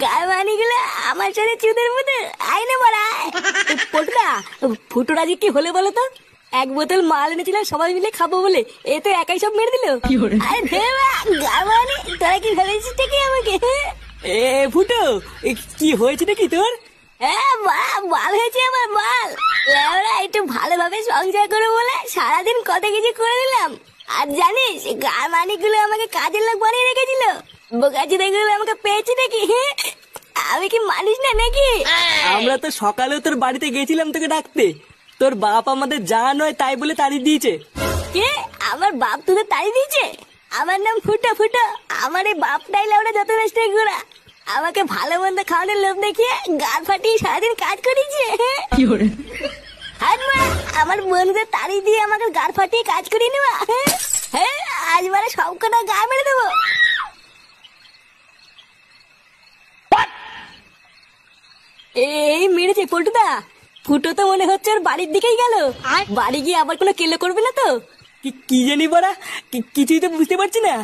গায়ে মানি গুলো আমার সাথে চুদের মতো আইনে মারায়। পটুরা, ফুটোরা যে কি হলে বলো তো? এক বোতল মাল এনেছিলাম সবাই মিলে খাবো বলে, এ তো একাই সব মেরে দিল। আরে ভেবা গায়ে মানি, তোরা কি ভেবেছিস কি আমাকে? এ ফুটো, কি হয়েছে নাকি তোর? হ্যাঁ মাল হয়েছে আমার মাল। লেওরা একটু ভালোভাবে সংসার করো বলে সারাদিন কত কিছু করে দিলাম। আর জানিস গায়ে মানি গুলো আমাকে কাজের লোক বানিয়ে রেখেছিল। বোকাচি দেখগুলো আমাকে পেয়েছি নাকি? আমি কি মানুষ না নাকি? আমরা তো সকালেও তোর বাড়িতে গেছিলাম তোকে ডাকতে, তোর বাপ আমাদের যা নয় তাই বলে তাড়িয়ে দিয়েছে। কে? আমার বাপ তোদের তাড়িয়ে দিয়েছে? আমার নাম ফুটো ফুটো, আমার এই বাপটাই লেওরা যত নষ্ট ঘোরা। আমাকে ভালো মন্দ খাওয়ানোর লোভ দেখিয়ে গাল ফাটিয়ে সারাদিন কাজ করিয়েছে। হাত মা, আমার বন্ধুদের তাড়িয়ে দিয়ে আমাকে গাল ফাটিয়ে কাজ করিয়ে নেওয়া। হ্যাঁ, আজ মানে সব কটা গা মেরে দেবো। এই মেরেছে পল্টুদা। ফুটো তো মনে হচ্ছে ওর বাড়ির দিকেই গেল। বাড়ি গিয়ে আবার কোনো কেলো করবে না তো? কি জানি বড়া, কিছুই তো বুঝতে পারছি না।